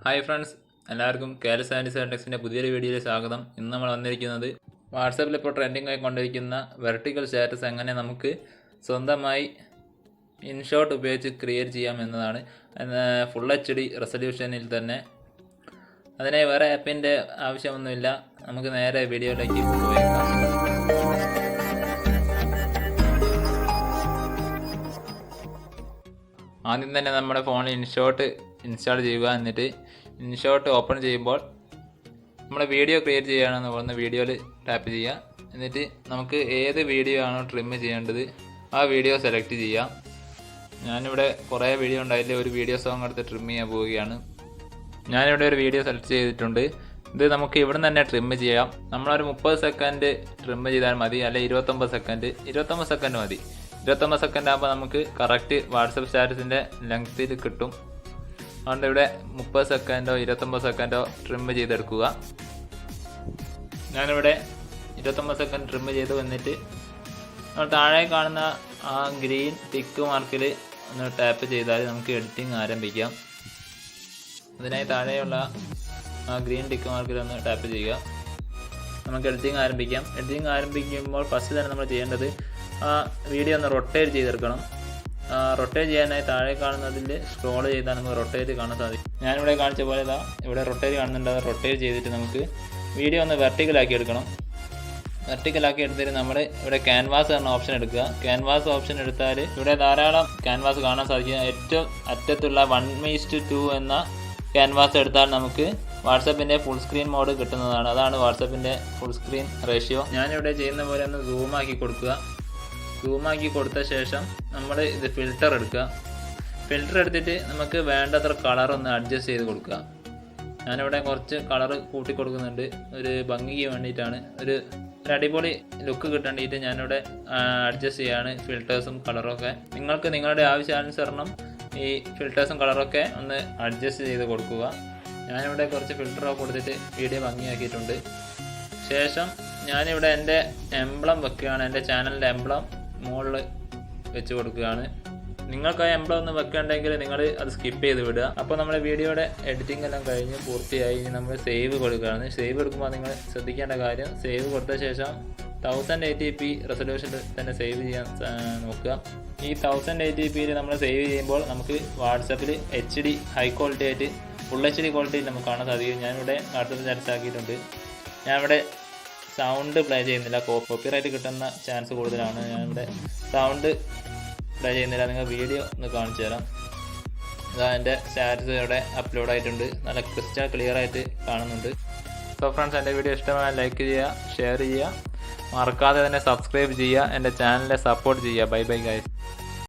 Hi friends, എല്ലാവർക്കും Kl77 tech's പുതിയൊരു വീഡിയോയിൽ സ്വാഗതം. ഇന്ന് നമ്മൾ വന്നിരിക്കുന്നത് വാട്സാപ്പിൽ ഇപ്പോൾ ട്രെൻഡിങ് ആയിക്കൊണ്ടിരിക്കുന്ന വെർട്ടിക്കൽ സ്റ്റാറ്റസ് എങ്ങനെ നമുക്ക് സ്വന്തമായി ഇൻഷോട്ട് ഉപയോഗിച്ച് ക്രിയേറ്റ് ചെയ്യാം എന്നതാണ്. ഫുൾ HD റെസൊല്യൂഷനിൽ തന്നെ. അതിനെ വേറെ ആപ്പിൻ്റെ ആവശ്യമൊന്നുമില്ല. നമുക്ക് നേരെ വീഡിയോയിലേക്ക് പോയേക്കാം. ആദ്യം തന്നെ നമ്മുടെ ഫോണിൽ ഇൻഷോട്ട് ഇൻസ്റ്റാൾ ചെയ്യുക. എന്നിട്ട് ഇൻഷോട്ട് ഓപ്പൺ ചെയ്യുമ്പോൾ നമ്മൾ വീഡിയോ ക്രിയേറ്റ് ചെയ്യുകയാണെന്ന് പറയുന്ന വീഡിയോയിൽ ടാപ്പ് ചെയ്യുക. എന്നിട്ട് നമുക്ക് ഏത് വീഡിയോ ആണോ ട്രിം ചെയ്യേണ്ടത് ആ വീഡിയോ സെലക്ട് ചെയ്യാം. ഞാനിവിടെ കുറേ വീഡിയോ ഉണ്ടായില്ല, ഒരു വീഡിയോ സോങ് എടുത്ത് ട്രിം ചെയ്യാൻ പോവുകയാണ്. ഞാനിവിടെ ഒരു വീഡിയോ സെലക്ട് ചെയ്തിട്ടുണ്ട്. ഇത് നമുക്ക് ഇവിടെ നിന്ന് തന്നെ ട്രിം ചെയ്യാം. നമ്മളൊരു 30 സെക്കൻഡ് ട്രിം ചെയ്താൽ മതി, അല്ലെങ്കിൽ 29 സെക്കൻഡ് മതി. 29 സെക്കൻഡ് ആകുമ്പോൾ നമുക്ക് കറക്റ്റ് വാട്സപ്പ് സ്റ്റാറ്റസിൻ്റെ ലെങ്ത്തിൽ കിട്ടും. അതുകൊണ്ട് ഇവിടെ 30 സെക്കൻഡോ 29 സെക്കൻഡോ ട്രിം ചെയ്തെടുക്കുക. ഞാനിവിടെ 29 സെക്കൻഡ് ട്രിം ചെയ്ത് വന്നിട്ട് നമ്മൾ താഴെ കാണുന്ന ആ ഗ്രീൻ ടിക്ക് മാർക്കിൽ ഒന്ന് ടാപ്പ് ചെയ്താൽ നമുക്ക് എഡിറ്റിംഗ് ആരംഭിക്കാം. അതിനായി താഴെയുള്ള ആ ഗ്രീൻ ടിക്ക് മാർക്കിൽ ഒന്ന് ടാപ്പ് ചെയ്യുക. നമുക്ക് എഡിറ്റിംഗ് ആരംഭിക്കാം. എഡിറ്റിംഗ് ആരംഭിക്കുമ്പോൾ ഫസ്റ്റ് തന്നെ നമ്മൾ ചെയ്യേണ്ടത് ആ വീഡിയോ ഒന്ന് റൊട്ടേറ്റ് ചെയ്തെടുക്കണം. റൊട്ടേറ്റ് ചെയ്യാനായി താഴെ കാണുന്നതിൽ സ്ക്രോൾ ചെയ്താൽ നമുക്ക് റൊട്ടേറ്റ് കാണാൻ സാധിക്കും. ഞാനിവിടെ കാണിച്ച പോലെ ഇവിടെ റൊട്ടേറ്റ് കാണുന്നുണ്ട്. അത് റൊട്ടേറ്റ് ചെയ്തിട്ട് നമുക്ക് വീഡിയോ ഒന്ന് വെർട്ടിക്കലാക്കി എടുക്കണം. വെർട്ടിക്കലാക്കി എടുത്തിട്ട് നമ്മൾ ഇവിടെ ക്യാൻവാസ് എന്ന ഓപ്ഷൻ എടുക്കുക. ക്യാൻവാസ് ഓപ്ഷൻ എടുത്താൽ ഇവിടെ ധാരാളം ക്യാൻവാസ് കാണാൻ സാധിക്കും. ഏറ്റവും അറ്റത്തുള്ള 1:2 എന്ന ക്യാൻവാസ് എടുത്താൽ നമുക്ക് വാട്സപ്പിൻ്റെ ഫുൾ സ്ക്രീൻ മോഡ് കിട്ടുന്നതാണ്. അതാണ് വാട്സപ്പിൻ്റെ ഫുൾ സ്ക്രീൻ റേഷ്യോ. ഞാനിവിടെ ചെയ്യുന്ന പോലെ ഒന്ന് സൂമാക്കി കൊടുക്കുക. സൂമാക്കി കൊടുത്ത ശേഷം നമ്മൾ ഇത് ഫിൽറ്റർ എടുക്കുക. ഫിൽറ്റർ എടുത്തിട്ട് നമുക്ക് വേണ്ടത്ര കളർ ഒന്ന് അഡ്ജസ്റ്റ് ചെയ്ത് കൊടുക്കുക. ഞാനിവിടെ കുറച്ച് കളർ കൂട്ടി കൊടുക്കുന്നുണ്ട്, ഒരു ഭംഗിക്ക് വേണ്ടിയിട്ടാണ്. ഒരു അടിപൊളി ലുക്ക് കിട്ടേണ്ടിയിട്ട് ഞാനിവിടെ അഡ്ജസ്റ്റ് ചെയ്യാണ് ഫിൽറ്റേഴ്സും കളറൊക്കെ. നിങ്ങൾക്ക് നിങ്ങളുടെ ആവശ്യാനുസരണം ഈ ഫിൽറ്റേഴ്സും കളറൊക്കെ ഒന്ന് അഡ്ജസ്റ്റ് ചെയ്ത് കൊടുക്കുക. ഞാനിവിടെ കുറച്ച് ഫിൽറ്ററൊക്കെ കൊടുത്തിട്ട് വീഡിയോ ഭംഗിയാക്കിയിട്ടുണ്ട്. ശേഷം ഞാനിവിടെ എൻ്റെ എംബ്ലം വെക്കുകയാണ്. എൻ്റെ ചാനലിൻ്റെ എംബ്ലം മുകളിൽ വെച്ച് കൊടുക്കുകയാണ്. നിങ്ങൾക്ക് ആ എംബ്ലം ഒന്ന് വെക്കണ്ടെങ്കിൽ നിങ്ങൾ അത് സ്കിപ്പ് ചെയ്ത് വിടുക. അപ്പോൾ നമ്മുടെ വീഡിയോയുടെ എഡിറ്റിംഗ് എല്ലാം കഴിഞ്ഞ് പൂർത്തിയായി. ഇനി നമ്മൾ സേവ് കൊടുക്കുകയാണ്. സേവ് എടുക്കുമ്പോൾ നിങ്ങൾ ശ്രദ്ധിക്കേണ്ട കാര്യം, സേവ് കൊടുത്ത ശേഷം 1080p റെസൊല്യൂഷനിൽ തന്നെ സേവ് ചെയ്യാൻ നോക്കുക. ഈ 1080pയിൽ നമ്മൾ സേവ് ചെയ്യുമ്പോൾ നമുക്ക് വാട്സപ്പിൽ HD ഹൈ ക്വാളിറ്റി ആയിട്ട് ഫുൾ HD ക്വാളിറ്റിയിൽ നമുക്ക് കാണാൻ സാധിക്കും. ഞാനിവിടെ വാട്സപ്പ് സ്റ്റാറ്റസ് ആക്കിയിട്ടുണ്ട്. ഞാനിവിടെ സൗണ്ട് പ്ലേ ചെയ്യുന്നില്ല, കോപ്പിറൈറ്റ് കിട്ടുന്ന ചാൻസ് കൂടുതലാണ്. ഞാനിവിടെ സൗണ്ട് പ്ലേ ചെയ്യുന്നില്ല. നിങ്ങൾ വീഡിയോ ഒന്ന് കാണിച്ചു തരാം. ഇതാ എൻ്റെ സ്റ്റാറ്റസ് ഇവിടെ അപ്ലോഡ് ആയിട്ടുണ്ട്. നല്ല ക്രിസ്റ്റൽ ക്ലിയർ ആയിട്ട് കാണുന്നുണ്ട്. സോ ഫ്രണ്ട്സ്, എൻ്റെ വീഡിയോ ഇഷ്ടമായ ലൈക്ക് ചെയ്യുക, ഷെയർ ചെയ്യുക, മറക്കാതെ തന്നെ സബ്സ്ക്രൈബ് ചെയ്യുക, എൻ്റെ ചാനലിനെ സപ്പോർട്ട് ചെയ്യുക. Bye bye guys.